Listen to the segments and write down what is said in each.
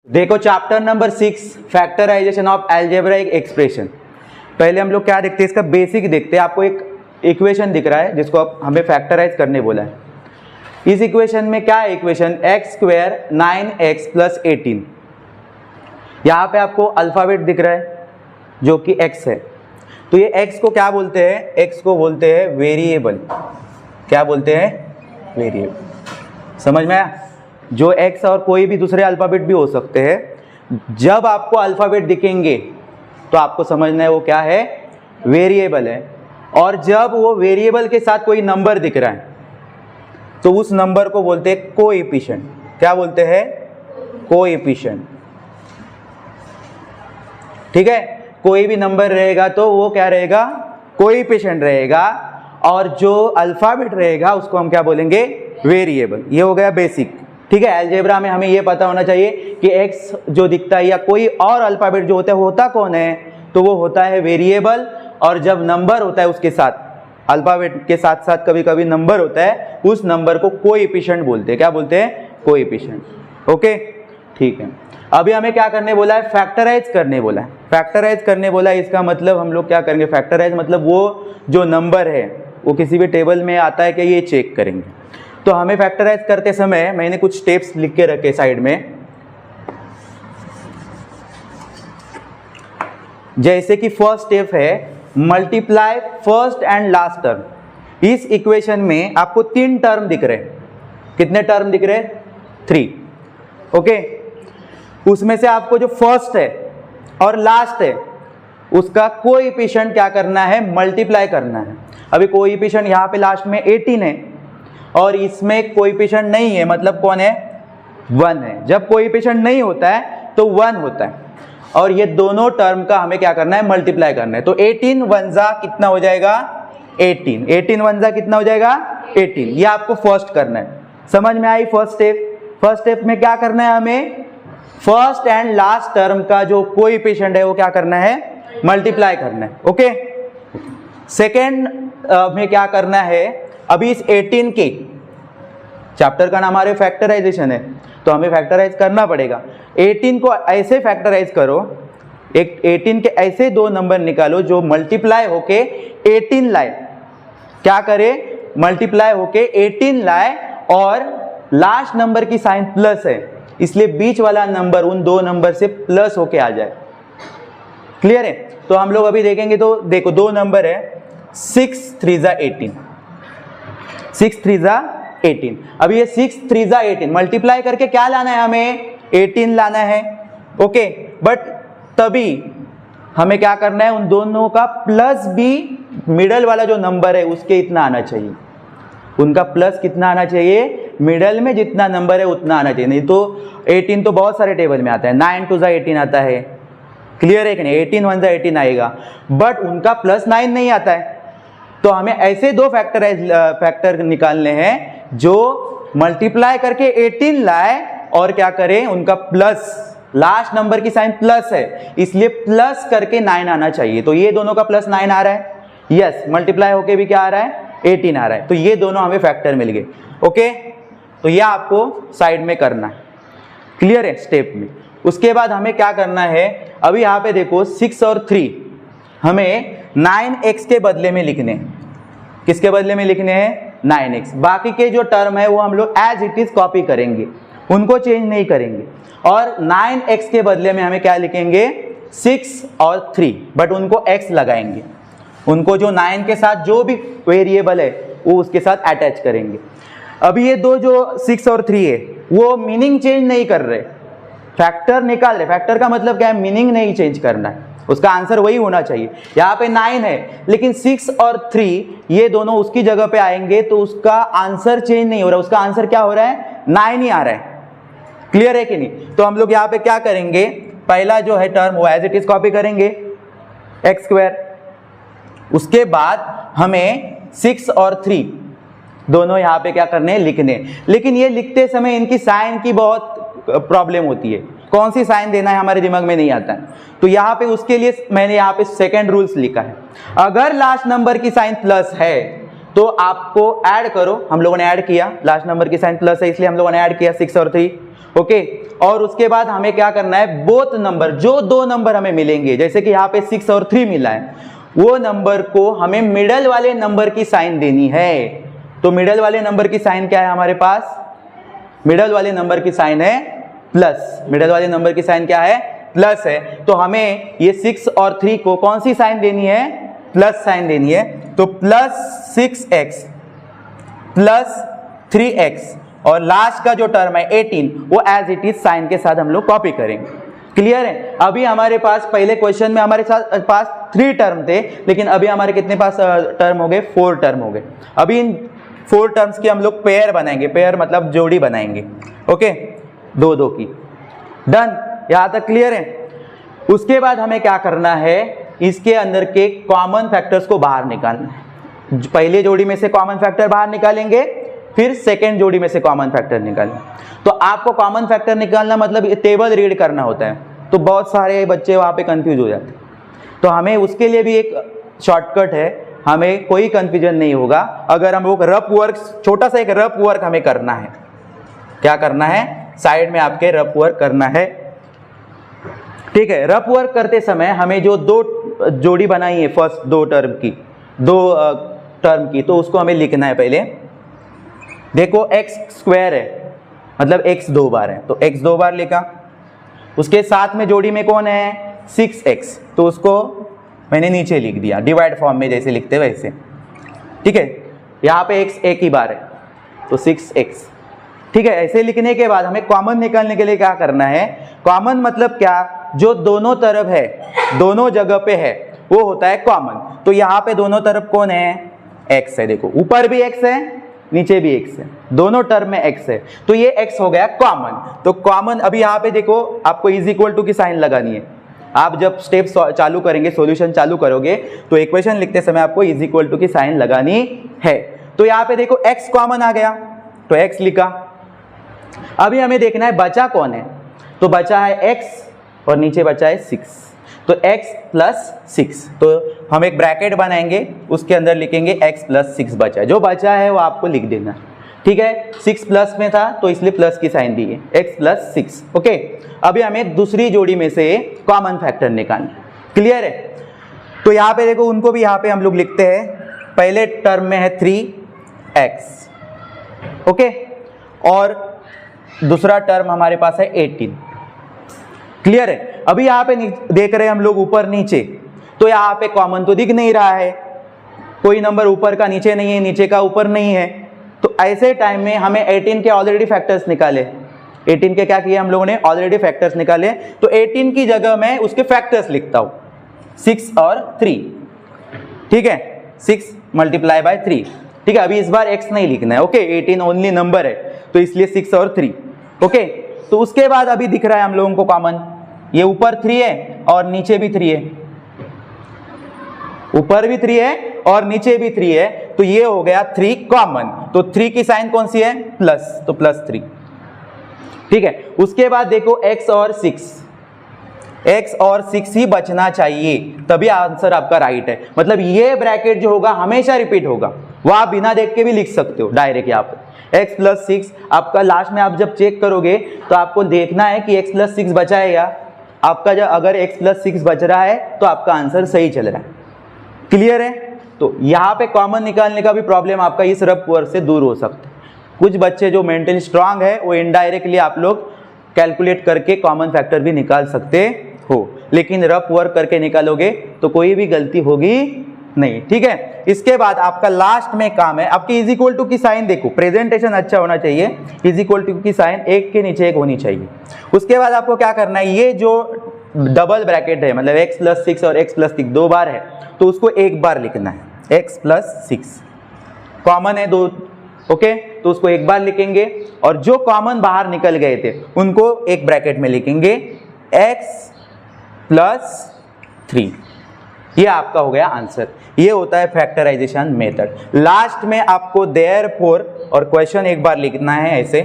देखो chapter number 6 factorisation of algebraic expression. पहले हम लोग क्या देखते हैं, इसका बेसिक देखते हैं। आपको एक इक्वेशन दिख रहा है जिसको आप हमें फैक्टराइज करने बोला है। इस इक्वेशन में क्या है, equation x square 9x plus 18। यहाँ पे आपको अल्फाबेट दिख रहा है जो कि x है। तो ये x को क्या बोलते हैं, x को बोलते हैं वेरिएबल। क्या बोलते हैं, वेरिएबल। समझ में आया? जो x और कोई भी दूसरे अल्फाबेट भी हो सकते हैं। जब आपको अल्फाबेट दिखेंगे तो आपको समझना है वो क्या है, वेरिएबल है। और जब वो वेरिएबल के साथ कोई नंबर दिख रहा है तो उस नंबर को बोलते हैं कोएफिशिएंट। क्या बोलते हैं, कोएफिशिएंट। ठीक है, कोई भी नंबर रहेगा तो वो क्या रहेगा, कोएफिशिएंट रहेगा। और जो अल्फाबेट रहेगा उसको हम क्या बोलेंगे, वेरिएबल। ये हो गया बेसिक। ठीक है, अलजेब्रा में हमें ये पता होना चाहिए कि x जो दिखता है या कोई और अल्फाबेट जो होता है वो होता कौन है, तो वो होता है वेरिएबल। और जब नंबर होता है उसके साथ, अल्फाबेट के साथ साथ कभी कभी नंबर होता है, उस नंबर को कोएफिशिएंट बोलते हैं। क्या बोलते हैं, कोएफिशिएंट। ओके, ठीक है। अभी हमें क्या करने बोला है, फैक्टराइज करने बोला है। फैक्टराइज करने बोला है, इसका मतलब हम लोग क्या करेंगे, फैक्टराइज मतलब वो जो नंबर है वो किसी भी टेबल में आता है कि ये चेक करेंगे। तो हमें फैक्टराइज करते समय मैंने कुछ स्टेप्स लिख के रखे साइड में। जैसे कि फर्स्ट स्टेप है multiply first and last term. इस इक्वेशन में आपको 3 टर्म दिख रहे हैं। कितने टर्म दिख रहे हैं, 3। ओके, उसमें से आपको जो फर्स्ट है और लास्ट है उसका कोएफिशिएंट क्या करना है, मल्टीप्लाई करना है। अभी कोएफिशिएंट यहाँ पे लास्ट में 18 है और इसमें कोएफिशिएंट नहीं है, मतलब कौन है, 1 है। जब कोएफिशिएंट नहीं होता है तो 1 होता है। और ये दोनों टर्म का हमें क्या करना है, मल्टीप्लाई करना है। तो 18 वंजा कितना हो जाएगा, 18। 18 वंजा कितना हो जाएगा, 18। ये आपको फर्स्ट करना है। समझ में आई फर्स्ट स्टेप? फर्स्ट स्टेप में क्या करना है, हमें फर्स्ट एंड लास्ट टर्म का जो कोएफिशिएंट है वो क्या करना है, मल्टीप्लाई करना है। ओके, सेकेंड में क्या करना है, अभी इस 18 के, चैप्टर का नाम हमारे फैक्टराइजेशन है तो हमें फैक्टराइज करना पड़ेगा। 18 को ऐसे फैक्टराइज करो, एक 18 के ऐसे 2 नंबर निकालो जो मल्टीप्लाई होके 18 लाए। क्या करे, मल्टीप्लाई होके 18 लाए और लास्ट नंबर की साइन प्लस है, इसलिए बीच वाला नंबर उन 2 नंबर से प्लस होके आ जाए। क्लियर है? तो हम लोग अभी देखेंगे तो देखो 2 नंबर है, 6 3 जा 18, 6 3 जा 18। अब ये 6 3 जा 18 मल्टीप्लाई करके क्या लाना है, हमें 18 लाना है। ओके, बट तभी हमें क्या करना है, उन दोनों का प्लस भी मिडल वाला जो नंबर है उसके इतना आना चाहिए। उनका प्लस कितना आना चाहिए, मिडल में जितना नंबर है उतना आना चाहिए। नहीं तो 18 तो बहुत सारे टेबल में आता है, 9 2 जा 18 आता है। क्लियर है कि नहीं, 18 1 जा 18 आएगा, बट उनका प्लस 9 नहीं आता है। तो हमें ऐसे 2 फैक्टर निकालने हैं जो मल्टीप्लाई करके 18 लाए और क्या करें, उनका प्लस, लास्ट नंबर की साइन प्लस है इसलिए प्लस करके 9 आना चाहिए। तो ये दोनों का प्लस 9 आ रहा है, यस। मल्टीप्लाई होके भी क्या आ रहा है, 18 आ रहा है। तो ये दोनों हमें फैक्टर मिल गए। ओके, तो यह आपको साइड में करना है। क्लियर है स्टेप में? उसके बाद हमें क्या करना है, अभी यहाँ पे देखो 6 और 3 हमें 9x के बदले में लिखने हैं। किसके बदले में लिखने हैं, 9x। बाकी के जो टर्म है वो हम लोग एज इट इज कॉपी करेंगे, उनको चेंज नहीं करेंगे। और 9x के बदले में हमें क्या लिखेंगे, 6 और 3, बट उनको x लगाएंगे। उनको जो 9 के साथ जो भी वेरिएबल है वो उसके साथ अटैच करेंगे। अभी ये 2 जो 6 और 3 है वो मीनिंग चेंज नहीं कर रहे, फैक्टर निकाल रहे। फैक्टर का मतलब क्या है, मीनिंग नहीं चेंज करना है, उसका आंसर वही होना चाहिए। यहाँ पे 9 है लेकिन 6 और 3 ये दोनों उसकी जगह पे आएंगे तो उसका आंसर चेंज नहीं हो रहा, उसका आंसर क्या हो रहा है, 9 ही आ रहा है। क्लियर है कि नहीं? तो हम लोग यहाँ पे क्या करेंगे, पहला जो है टर्म वो एज इट इज कॉपी करेंगे, एक्स स्क्वायर। उसके बाद हमें 6 और 3 दोनों यहाँ पे क्या करने हैं, लिखने। लेकिन ये लिखते समय इनकी साइन की बहुत प्रॉब्लम होती है, कौन सी साइन देना है हमारे दिमाग में नहीं आता है। तो यहाँ पे उसके लिए मैंने यहाँ पे सेकंड रूल्स लिखा है। अगर लास्ट नंबर की साइन प्लस है तो आपको ऐड करो। हम लोगों ने ऐड किया, लास्ट नंबर की साइन प्लस है इसलिए हम लोगों ने ऐड किया 6 और 3। ओके। और उसके बाद हमें क्या करना है, बोथ नंबर, जो दो नंबर हमें मिलेंगे, जैसे कि यहाँ पे 6 और 3 मिला है, वो नंबर को हमें मिडल वाले नंबर की साइन देनी है। तो मिडल वाले नंबर की साइन क्या है हमारे पास, मिडल वाले नंबर की साइन है प्लस। मिडल वाले नंबर की साइन क्या है, प्लस है। तो हमें ये 6 और 3 को कौन सी साइन देनी है, प्लस साइन देनी है। तो प्लस 6x प्लस 3x और लास्ट का जो टर्म है 18 वो एज इट इज साइन के साथ हम लोग कॉपी करेंगे। क्लियर है। अभी हमारे पास पहले क्वेश्चन में हमारे पास 3 टर्म थे, लेकिन अभी हमारे कितने पास टर्म हो गए, 4 टर्म हो गए। अभी इन 4 टर्म्स की हम लोग पेयर बनाएंगे, पेयर मतलब जोड़ी बनाएंगे। ओके, 2-2 की। डन, यहां तक क्लियर है। उसके बाद हमें क्या करना है, इसके अंदर के कॉमन फैक्टर्स को बाहर निकालना है। पहले जोड़ी में से कॉमन फैक्टर बाहर निकालेंगे, फिर सेकेंड जोड़ी में से कॉमन फैक्टर निकालेंगे। तो आपको कॉमन फैक्टर निकालना मतलब टेबल रीड करना होता है, तो बहुत सारे बच्चे वहां पे कंफ्यूज हो जाते हैं। तो हमें उसके लिए भी एक शॉर्टकट है, हमें कोई कंफ्यूजन नहीं होगा अगर हम लोग रफ वर्क, छोटा सा एक रफ वर्क हमें करना है। क्या करना है, साइड में आपके रफ वर्क करना है। ठीक है, रफ वर्क करते समय हमें जो 2 जोड़ी बनाई है, फर्स्ट 2 टर्म की, 2 टर्म की, तो उसको हमें लिखना है। पहले देखो x स्क्वायर है, मतलब x 2 बार है, तो x 2 बार लिखा। उसके साथ में जोड़ी में कौन है, 6x, तो उसको मैंने नीचे लिख दिया, डिवाइड फॉर्म में जैसे लिखते वैसे। ठीक है, यहाँ पे x एक ही बार है, तो 6x। ठीक है, ऐसे लिखने के बाद हमें कॉमन निकालने के लिए क्या करना है, कॉमन मतलब क्या, जो दोनों तरफ है, दोनों जगह पे है, वो होता है कॉमन। तो यहाँ पे दोनों तरफ कौन है, x है। देखो ऊपर भी x है, नीचे भी x है, दोनों टर्म में x है, तो ये x हो गया कॉमन। तो कॉमन, अभी यहाँ पे देखो आपको इज इक्वल टू की साइन लगानी है। आप जब स्टेप चालू करेंगे, सॉल्यूशन चालू करोगे, तो इक्वेशन लिखते समय आपको इज इक्वल टू की साइन लगानी है। तो यहाँ पे देखो x कॉमन आ गया, तो x लिखा। अभी हमें देखना है बचा कौन है, तो बचा है x और नीचे बचा है 6, तो x प्लस 6। तो हम एक ब्रैकेट बनाएंगे, उसके अंदर लिखेंगे x प्लस 6 बचा है। जो बचा है वो आपको लिख देना। ठीक है, 6 प्लस में था तो इसलिए प्लस की साइन दी है, x प्लस 6। ओके, अभी हमें दूसरी जोड़ी में से कॉमन फैक्टर निकालना। क्लियर है। तो यहाँ पे देखो, उनको भी यहाँ पे हम लोग लिखते हैं। पहले टर्म में है 3x, ओके, और दूसरा टर्म हमारे पास है 18। क्लियर है। अभी यहाँ पे देख रहे हैं हम लोग ऊपर नीचे, तो यहाँ पे कॉमन तो दिख नहीं रहा है, कोई नंबर ऊपर का नीचे नहीं है, नीचे का ऊपर नहीं है। तो ऐसे टाइम में हमें 18 के ऑलरेडी फैक्टर्स निकाले। 18 के क्या किए हम लोगों ने, ऑलरेडी फैक्टर्स निकाले। तो 18 की जगह मैं उसके फैक्टर्स लिखता हूं, 6 और 3। ठीक है, 6 मल्टीप्लाई बाय 3। ठीक है, अभी इस बार x नहीं लिखना है। ओके, 18 ओनली नंबर है, तो इसलिए 6 और 3। ओके, तो उसके बाद अभी दिख रहा है हम लोगों को कॉमन, ये ऊपर 3 है और नीचे भी 3 है, ऊपर भी 3 है और नीचे भी 3 है, तो ये हो गया 3 कॉमन। तो 3 की साइन कौन सी है, प्लस, तो प्लस 3। ठीक है, उसके बाद देखो x और 6 ही बचना चाहिए, तभी आंसर आपका राइट है। मतलब ये ब्रैकेट जो होगा हमेशा रिपीट होगा, वो आप बिना देख के भी लिख सकते हो डायरेक्ट यहाँ पे। x प्लस 6 आपका लास्ट में आप जब चेक करोगे तो आपको देखना है कि x प्लस 6 बचा है या आपका, जब अगर x प्लस 6 बच रहा है तो आपका आंसर सही चल रहा है। क्लियर है। तो यहाँ पे कॉमन निकालने का भी प्रॉब्लम आपका इस रफ वर्क से दूर हो सकता है। कुछ बच्चे जो मेंटली स्ट्रांग है वो इनडायरेक्टली आप लोग कैलकुलेट करके कॉमन फैक्टर भी निकाल सकते हो, लेकिन रफ वर्क करके निकालोगे तो कोई भी गलती होगी नहीं। ठीक है, इसके बाद आपका लास्ट में काम है, आपकी इज इक्वल टू की साइन देखो, प्रेजेंटेशन अच्छा होना चाहिए, इज इक्वल टू की साइन एक के नीचे एक होनी चाहिए। उसके बाद आपको क्या करना है, ये जो डबल ब्रैकेट है, मतलब x प्लस 6 और x प्लस 6 2 बार है, तो उसको एक बार लिखना है, x प्लस 6 कॉमन है 2। ओके, तो उसको एक बार लिखेंगे, और जो कॉमन बाहर निकल गए थे उनको एक ब्रैकेट में लिखेंगे, x प्लस 3। ये आपका हो गया आंसर। ये होता है फैक्टराइजेशन मेथड। लास्ट में आपको देयरफॉर और क्वेश्चन एक बार लिखना है ऐसे,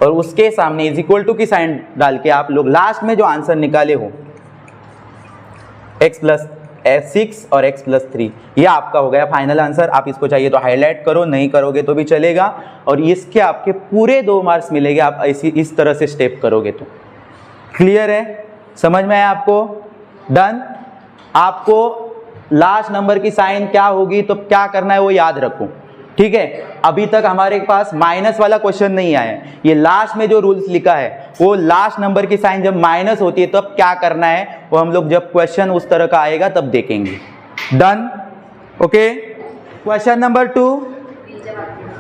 और उसके सामने इज इक्वल टू की साइन डाल के आप लोग लास्ट में जो आंसर निकाले हो, x प्लस 6 और x प्लस 3। ये आपका हो गया फाइनल आंसर। आप इसको चाहिए तो हाईलाइट करो, नहीं करोगे तो भी चलेगा, और इसके आपके पूरे 2 मार्क्स मिलेंगे आप ऐसी इस तरह से स्टेप करोगे तो। क्लियर है, समझ में आया आपको? डन। आपको लास्ट नंबर की साइन क्या होगी तो क्या करना है वो याद रखो, ठीक है। अभी तक हमारे पास माइनस वाला क्वेश्चन नहीं आया है, ये लास्ट में जो रूल्स लिखा है वो लास्ट नंबर की साइन जब माइनस होती है तब क्या करना है वो हम लोग जब क्वेश्चन उस तरह का आएगा तब देखेंगे। Done, okay. Question number 2,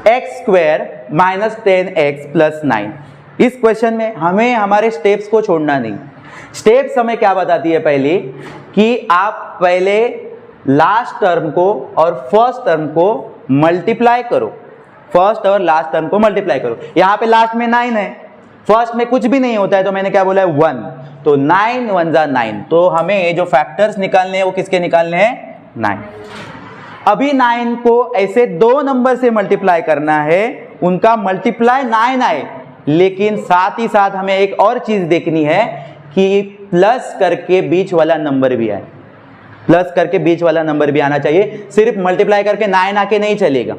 x square minus 10x plus 9। इस क्वेश्चन में हमें हमारे स्टेप्स को छोड़ना नहीं। स्टेप्स हमें क्या बताती है पहले कि आप पहले लास्ट टर्म को और फर्स्ट टर्म को मल्टीप्लाई करो, फर्स्ट और लास्ट टर्म को मल्टीप्लाई करो। यहाँ पे लास्ट में 9 है, फर्स्ट में कुछ भी नहीं होता है तो मैंने क्या बोला है 1, तो 9 1 जा 9, तो हमें जो फैक्टर्स निकालने हैं वो किसके निकालने हैं? 9। अभी 9 को ऐसे 2 नंबर से मल्टीप्लाई करना है, उनका मल्टीप्लाई 9 आए, लेकिन साथ ही साथ हमें एक और चीज देखनी है कि प्लस करके बीच वाला नंबर भी आए, प्लस करके बीच वाला नंबर भी आना चाहिए। सिर्फ मल्टीप्लाई करके 9 आके नहीं चलेगा,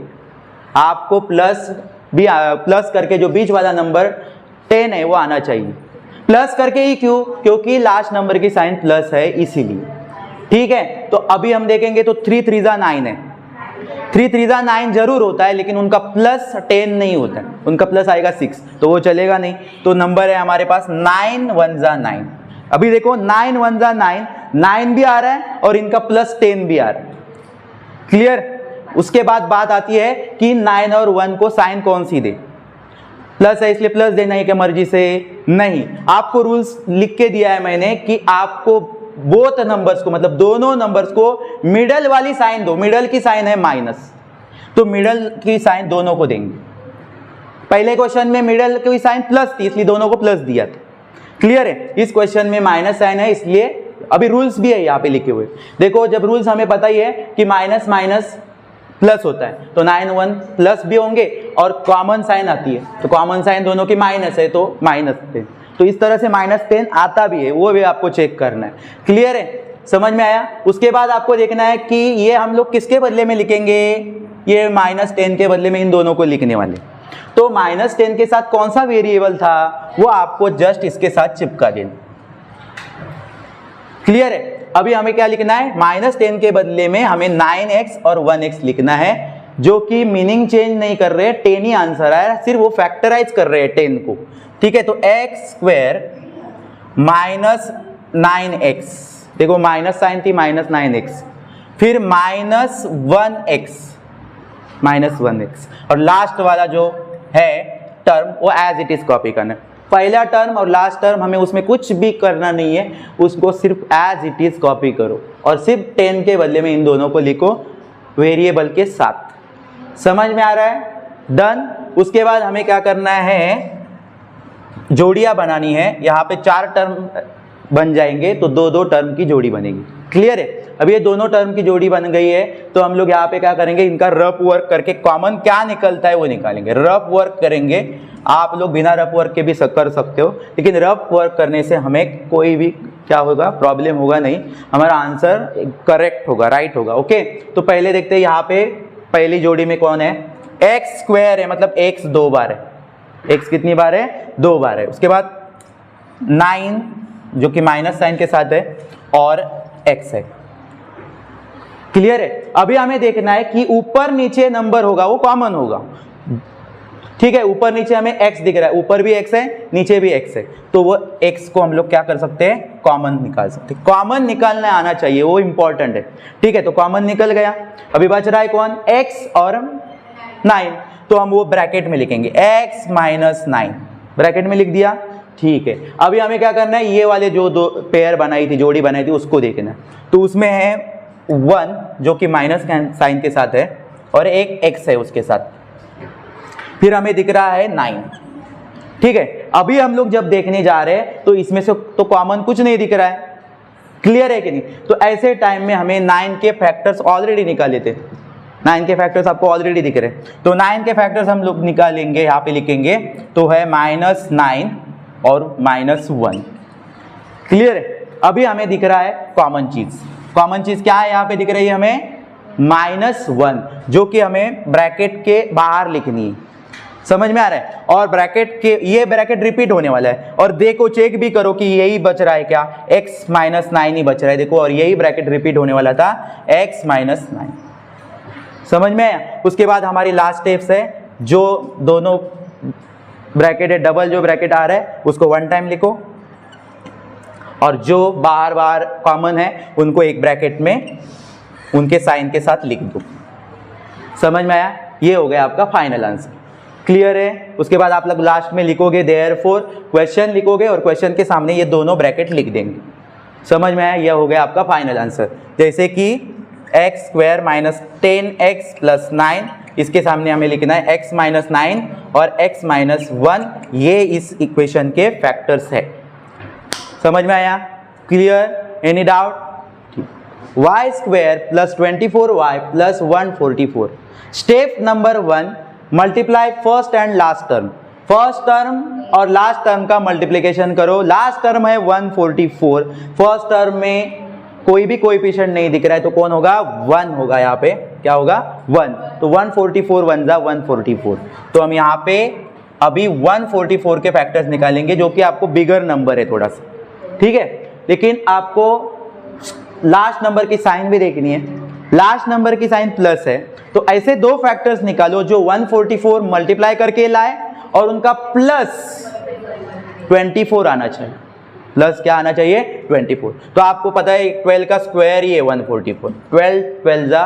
आपको प्लस करके जो बीच वाला नंबर 10 है वो आना चाहिए। प्लस करके ही क्यों? क्योंकि लास्ट नंबर की साइन प्लस है इसीलिए, ठीक है। तो अभी हम देखेंगे तो 3 3 जा 9 है, 3 3 जा 9 जरूर होता है लेकिन उनका प्लस 10 नहीं होता है, उनका प्लस आएगा 6, तो वो चलेगा नहीं। तो नंबर है हमारे पास 9 1 जा 9। अभी देखो 9 1 जा 9, 9 भी आ रहा है और इनका प्लस 10 भी आ रहा है। क्लियर? उसके बाद बात आती है कि 9 और 1 को साइन कौन सी दे? प्लस है इसलिए प्लस देना है क्या मर्जी से? नहीं, आपको रूल्स लिख के दिया है मैंने कि आपको बोथ नंबर्स को, मतलब दोनों नंबर्स को मिडल वाली साइन दो। मिडल की साइन है माइनस, तो मिडल की साइन दोनों को देंगे। पहले क्वेश्चन में मिडल की साइन प्लस थी इसलिए दोनों को प्लस दिया था। क्लियर है? इस क्वेश्चन में माइनस साइन है इसलिए अभी रूल्स भी है यहाँ पे लिखे हुए। देखो जब रूल्स हमें पता ही है कि माइनस माइनस प्लस होता है तो 9 1 प्लस भी होंगे और कॉमन साइन आती है, तो कॉमन साइन दोनों की माइनस है तो माइनस 10, तो इस तरह से माइनस 10 आता भी है, वो भी आपको चेक करना है। क्लियर है? समझ में आया? उसके बाद आपको देखना है कि ये हम लोग किसके बदले में लिखेंगे, ये माइनस 10 के बदले में इन दोनों को लिखने वाले। तो माइनस 10 के साथ कौन सा वेरिएबल था वो आपको जस्ट इसके साथ चिपका देना। क्लियर है? अभी हमें क्या लिखना है, माइनस 10 के बदले में हमें 9x और 1x लिखना है, जो कि मीनिंग चेंज नहीं कर रहे, 10 ही आंसर आया, सिर्फ वो फैक्टराइज कर रहे हैं 10 को। ठीक है, तो x स्क्वायर माइनस 9x, देखो माइनस साइन थी माइनस 9x, फिर माइनस 1x और लास्ट वाला जो है टर्म वो एज इट इज कॉपी करना है। पहला टर्म और लास्ट टर्म हमें उसमें कुछ भी करना नहीं है, उसको सिर्फ एज इट इज कॉपी करो और सिर्फ 10 के बदले में इन दोनों को लिखो वेरिएबल के साथ। समझ में आ रहा है? डन। उसके बाद हमें क्या करना है, जोड़ियां बनानी है। यहाँ पे 4 टर्म बन जाएंगे तो 2-2 टर्म की जोड़ी बनेगी। क्लियर है? अब ये दोनों टर्म की जोड़ी बन गई है तो हम लोग यहाँ पे क्या करेंगे, इनका रफ वर्क करके कॉमन क्या निकलता है वो निकालेंगे। रफ वर्क करेंगे, आप लोग बिना रफ वर्क के भी कर सकते हो, लेकिन रफ वर्क करने से हमें कोई भी क्या होगा, प्रॉब्लम होगा नहीं, हमारा आंसर करेक्ट होगा, राइट होगा। ओके, तो पहले देखते हैं यहाँ पे पहली जोड़ी में कौन है, एक्स स्क्वायर है, मतलब एक्स 2 बार है। एक्स कितनी बार है? 2 बार है। उसके बाद 9 जो कि माइनस साइन के साथ है और x है। क्लियर है? अभी हमें देखना है कि ऊपर नीचे नंबर होगा वो कॉमन होगा। ठीक है, ऊपर नीचे हमें x दिख रहा है, ऊपर भी x है नीचे भी x है, तो वो x को हम लोग क्या कर सकते हैं, कॉमन निकाल सकते हैं। कॉमन निकालना आना चाहिए, वो इंपॉर्टेंट है। ठीक है, तो कॉमन निकल गया। अभी बच रहा है कौन, x और 9, तो हम वो ब्रैकेट में लिखेंगे x माइनस 9, ब्रैकेट में लिख दिया। ठीक है, अभी हमें क्या करना है, ये वाले जो 2 पेयर बनाई थी, जोड़ी बनाई थी, उसको देखना है। तो उसमें है 1 जो कि माइनस साइन के साथ है और एक x है उसके साथ, फिर हमें दिख रहा है 9। ठीक है, अभी हम लोग जब देखने जा रहे हैं तो इसमें से तो कॉमन कुछ नहीं दिख रहा है। क्लियर है कि नहीं? तो ऐसे टाइम में हमें 9 के फैक्टर्स ऑलरेडी निकाले थे, 9 के फैक्टर्स आपको ऑलरेडी दिख रहे हैं, तो 9 के फैक्टर्स हम लोग निकालेंगे, यहाँ पे लिखेंगे, तो है माइनस 9 और माइनस 1। क्लियर है? अभी हमें दिख रहा है कॉमन चीज, कॉमन चीज क्या है यहाँ पे दिख रही है हमें, -1, जो कि हमें ब्रैकेट के बाहर लिखनी है। समझ में आ रहा है? और ब्रैकेट के ये ब्रैकेट रिपीट होने वाला है, और देखो चेक भी करो कि यही बच रहा है क्या, x - 9 ही बच रहा है, देखो, और यही ब्रैकेट रिपीट होने वाला था, x - 9। समझ में आया? उसके बाद हमारी लास्ट स्टेप्स है, जो दोनों ब्रैकेट है, डबल जो ब्रैकेट आ रहा है उसको 1 टाइम लिखो, और जो बार बार कॉमन है उनको एक ब्रैकेट में उनके साइन के साथ लिख दो। समझ में आया? ये हो गया आपका फाइनल आंसर। क्लियर है? उसके बाद आप लोग लास्ट में लिखोगे देयरफॉर, क्वेश्चन लिखोगे और क्वेश्चन के सामने ये दोनों ब्रैकेट लिख देंगे। समझ में आया? यह हो गया आपका फाइनल आंसर। जैसे कि x² - 10x + 9, इसके सामने हमें लिखना है x - 9 और x - 1, ये इस इक्वेशन के फैक्टर्स है। समझ में आया? Clear? Any doubt? y² + 24y + 144। Step number 1, multiply first and last term. First term और लास्ट टर्म का मल्टीप्लिकेशन करो। लास्ट टर्म है 144, फर्स्ट टर्म में कोई भी कोएफिशिएंट नहीं दिख रहा है, तो कौन होगा? 1 होगा। यहाँ पे क्या होगा? 1। तो 144 1 जा 144। तो हम यहाँ पे अभी 144 के फैक्टर्स निकालेंगे, जो कि आपको बिगर नंबर है थोड़ा सा, ठीक है। लेकिन आपको लास्ट नंबर की साइन भी देखनी है। लास्ट नंबर की साइन प्लस है, तो ऐसे दो फैक्टर्स निकालो जो 144 मल्टीप्लाई करके लाए और उनका प्लस 24 आना चाहिए। प्लस क्या आना चाहिए? 24। तो आपको पता है 12 का स्क्वायर ही है 144, 12 12 जा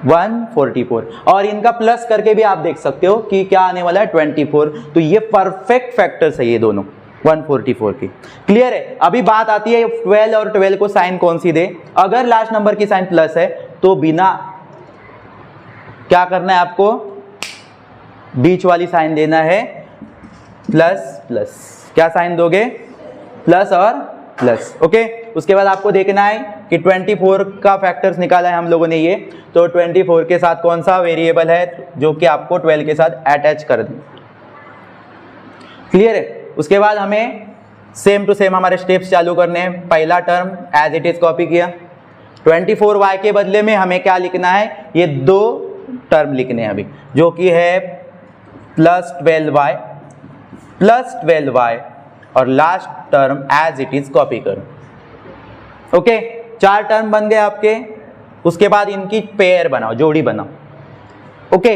144, और इनका प्लस करके भी आप देख सकते हो कि क्या आने वाला है, 24। तो ये परफेक्ट फैक्टर्स है ये दोनों 144 की। क्लियर है? अभी बात आती है 12 और 12 को साइन कौन सी दे। अगर लास्ट नंबर की साइन प्लस है तो बिना क्या करना है आपको, बीच वाली साइन देना है प्लस प्लस। क्या साइन दोगे? प्लस और प्लस। ओके। उसके बाद आपको देखना है कि 24 का फैक्टर्स निकाला है हम लोगों ने ये, तो 24 के साथ कौन सा वेरिएबल है जो कि आपको 12 के साथ अटैच कर दें। क्लियर है? उसके बाद हमें सेम टू सेम हमारे स्टेप्स चालू करने हैं। पहला term as it is copy किया, 24y के बदले में हमें क्या लिखना है, ये दो टर्म लिखने हैं अभी, जो कि है +12y और last term as it is copy करो। ओके, 4 टर्म बन गए आपके। उसके बाद इनकी पेयर बनाओ, जोड़ी बनाओ। ओके,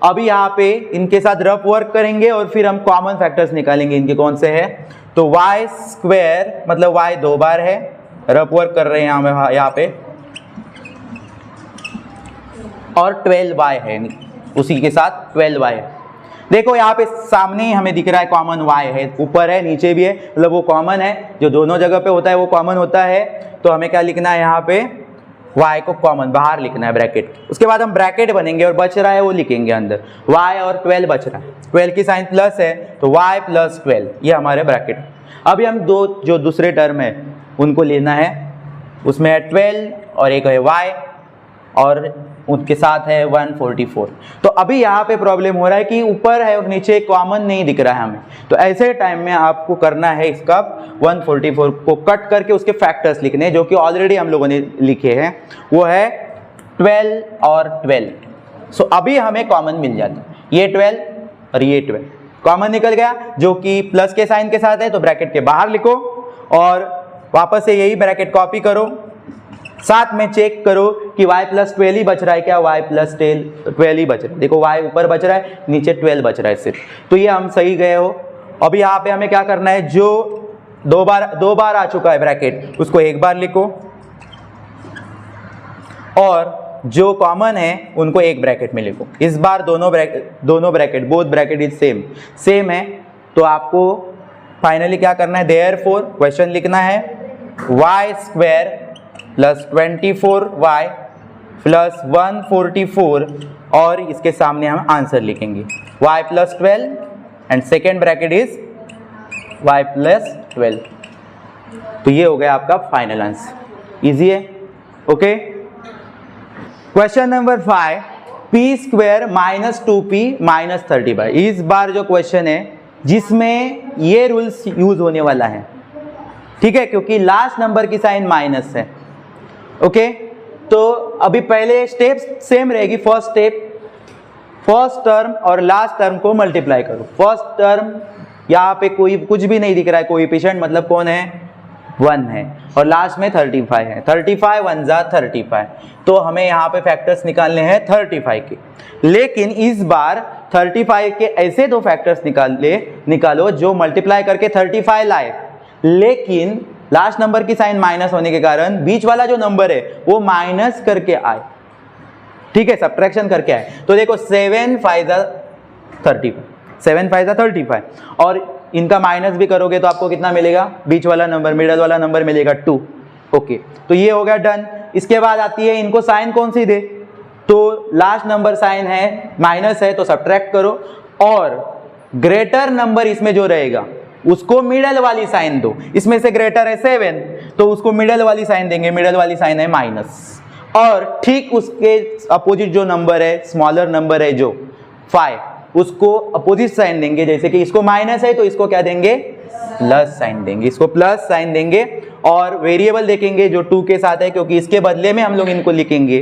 अभी यहाँ पे इनके साथ रफ वर्क करेंगे और फिर हम कॉमन फैक्टर्स निकालेंगे इनके कौन से है। तो y² मतलब y 2 बार है, रफ वर्क कर रहे हैं यहाँ पे, और 12y है, उसी के साथ 12y है। देखो यहाँ पे सामने ही हमें दिख रहा है कॉमन y है, ऊपर है नीचे भी है, मतलब वो कॉमन है, जो दोनों जगह पे होता है वो कॉमन होता है। तो हमें क्या लिखना है यहाँ पे, y को कॉमन बाहर लिखना है ब्रैकेट। उसके बाद हम ब्रैकेट बनेंगे और बच रहा है वो लिखेंगे अंदर, y और 12 बच रहा है, 12 की साइन प्लस है तो y + 12, ये हमारे ब्रैकेट। अभी हम दो जो दूसरे टर्म है उनको लेना है, उसमें है 12 और एक है y और उनके साथ है 144। तो अभी यहाँ पे प्रॉब्लम हो रहा है कि ऊपर है और नीचे कॉमन नहीं दिख रहा है हमें, तो ऐसे टाइम में आपको करना है इसका 144 को कट करके उसके फैक्टर्स लिखने हैं, जो कि ऑलरेडी हम लोगों ने लिखे हैं, वो है 12 और 12। सो अभी हमें कॉमन मिल जाता है, ये 12 और ये 12 कॉमन निकल गया, जो कि प्लस के साइन के साथ है, तो ब्रैकेट के बाहर लिखो और वापस से यही ब्रैकेट कॉपी करो। साथ में चेक करो कि y + 12 ही बच रहा है क्या, y + 12 ही बच रहा है। देखो y ऊपर बच रहा है, नीचे 12 बच रहा है सिर्फ, तो ये हम सही गए हो। अभी यहाँ पे हमें क्या करना है, जो दो बार आ चुका है ब्रैकेट उसको एक बार लिखो, और जो कॉमन है उनको एक ब्रैकेट में लिखो। इस बार दोनों bracket both bracket is same है। तो आपको फाइनली क्या करना है, देयरफॉर क्वेश्चन लिखना है y² + 24y + 144, और इसके सामने हम आंसर लिखेंगे y + 12 and second bracket is y + 12। तो ये हो गया आपका फाइनल आंसर। इजी है। Okay, question number 5, p² - 2p - 30। इस बार जो क्वेश्चन है जिसमें ये रूल्स यूज होने वाला है, ठीक है, क्योंकि लास्ट नंबर की साइन माइनस है। ओके, तो अभी पहले स्टेप सेम रहेगी। फर्स्ट स्टेप, फर्स्ट टर्म और लास्ट टर्म को मल्टीप्लाई करो। फर्स्ट टर्म यहाँ पे कोई कुछ भी नहीं दिख रहा है, कोएफिशिएंट मतलब कौन है, 1 है, और लास्ट में 35 है। 35 1 जा 35, तो हमें यहाँ पे फैक्टर्स निकालने हैं 35 के। लेकिन इस बार 35 के ऐसे दो फैक्टर्स निकालो जो मल्टीप्लाई करके 35 लाए, लेकिन लास्ट नंबर की साइन माइनस होने के कारण बीच वाला जो नंबर है वो माइनस करके आए, ठीक है, सब्ट्रैक्शन करके आए। तो देखो 7 5 जा 35, 7 5 जा 35, और इनका माइनस भी करोगे तो आपको कितना मिलेगा, बीच वाला नंबर, मिडल वाला नंबर मिलेगा 2। ओके, तो ये हो गया डन। इसके बाद आती है इनको साइन कौन सी दे, तो लास्ट नंबर साइन है माइनस है तो सब्ट्रैक्ट करो, और ग्रेटर नंबर इसमें जो रहेगा उसको मिडल वाली साइन दो। इसमें से ग्रेटर है 7 तो उसको मिडल वाली साइन देंगे, मिडल वाली साइन है माइनस, और ठीक उसके अपोजिट जो नंबर है, स्मॉलर नंबर है जो 5, उसको अपोजिट साइन देंगे। जैसे कि इसको माइनस है तो इसको क्या देंगे, प्लस साइन देंगे, इसको प्लस साइन देंगे, और वेरिएबल देखेंगे जो 2 के साथ है, क्योंकि इसके बदले में हम लोग इनको लिखेंगे।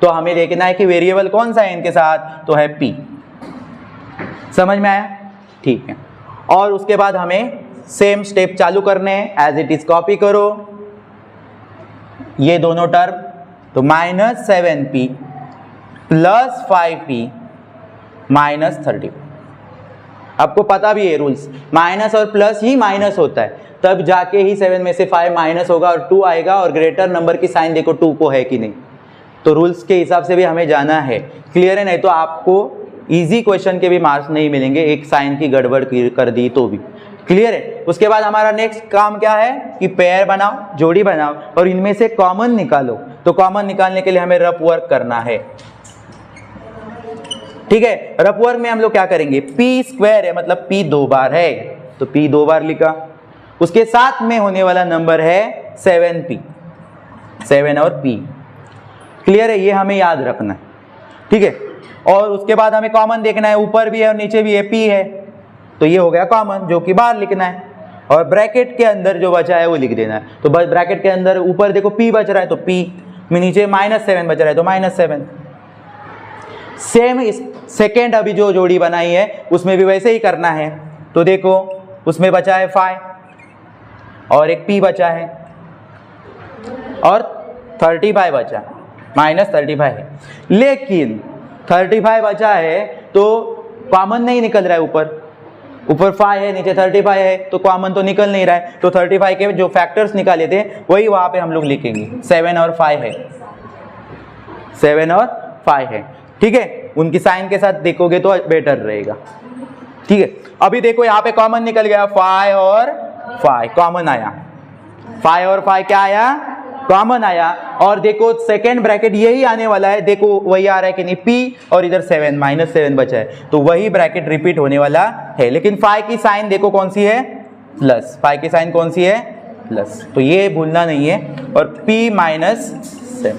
तो हमें देखना है कि वेरिएबल कौन सा है इनके साथ, तो है p। समझ में आया, ठीक है। और उसके बाद हमें सेम स्टेप चालू करने हैं, एज इट इज कॉपी करो ये दोनों टर्म, तो -7p प्लस 5p माइनस 30। आपको पता भी है रूल्स, माइनस और प्लस ही माइनस होता है, तब जाके ही 7 में से 5 माइनस होगा और 2 आएगा, और ग्रेटर नंबर की साइन देखो 2 को है कि नहीं। तो रूल्स के हिसाब से भी हमें जाना है, क्लियर है, नहीं तो आपको इजी क्वेश्चन के भी मार्क्स नहीं मिलेंगे, एक साइन की गड़बड़ कर दी तो भी। क्लियर है। उसके बाद हमारा नेक्स्ट काम क्या है कि पेयर बनाओ, जोड़ी बनाओ, और इनमें से कॉमन निकालो। तो कॉमन निकालने के लिए हमें रफ वर्क करना है, ठीक है। रफ वर्क में हम लोग क्या करेंगे, p स्क्वायर है मतलब p 2 बार है, तो p 2 बार लिखा, उसके साथ में होने वाला नंबर है 7p, 7 और p। क्लियर है, ये हमें याद रखना है, ठीक है। और उसके बाद हमें कॉमन देखना है, ऊपर भी है और नीचे भी है, p है, तो ये हो गया कॉमन, जो कि बाहर लिखना है, और ब्रैकेट के अंदर जो बचा है वो लिख देना है। तो बस ब्रैकेट के अंदर ऊपर देखो p बच रहा है तो p में, नीचे -7 बच रहा है तो -7। सेम इस सेकेंड अभी जो जोड़ी बनाई है उसमें भी वैसे ही करना है। तो देखो उसमें बचा है 5 और एक p बचा है, और 35 बचा, -35 है, लेकिन 35 बचा है तो कॉमन नहीं निकल रहा है, ऊपर 5 है, नीचे 35 है, तो कॉमन तो निकल नहीं रहा है। तो 35 के जो फैक्टर्स निकाले थे वही वहां पे हम लोग लिखेंगे, 7 और 5 है, 7 और 5 है, ठीक है। उनकी साइन के साथ देखोगे तो बेटर रहेगा, ठीक है। अभी देखो यहाँ पे कॉमन निकल गया, 5 और 5 कॉमन आया, 5 और 5 क्या आया, कॉमन आया। और देखो सेकेंड ब्रैकेट यही आने वाला है, देखो वही आ रहा है कि नहीं, p, और इधर 7 -7 बचा है, तो वही ब्रैकेट रिपीट होने वाला है। लेकिन 5 की साइन देखो कौन सी है, प्लस, 5 की साइन कौन सी है, प्लस, तो ये भूलना नहीं है। और p -7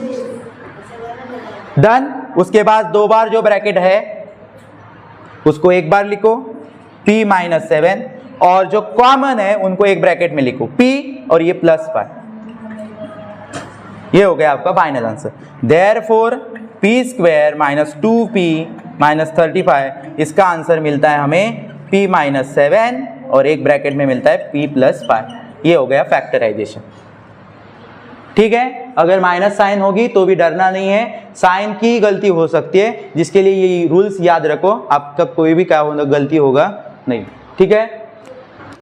डन। उसके बाद 2 बार जो ब्रैकेट है उसको एक बार लिखो, p -7, और जो कॉमन है उनको एक ब्रैकेट में लिखो, p और ये +5। ये हो गया आपका final answer. Therefore p square -2p -35, इसका आंसर मिलता है हमें p -7 और एक ब्रैकेट में मिलता है p +5। ये हो गया फैक्टराइजेशन, ठीक है। अगर माइनस साइन होगी तो भी डरना नहीं है, साइन की गलती हो सकती है, जिसके लिए ये रूल्स याद रखो, आपका कोई भी क्या होगा गलती होगा नहीं, ठीक है।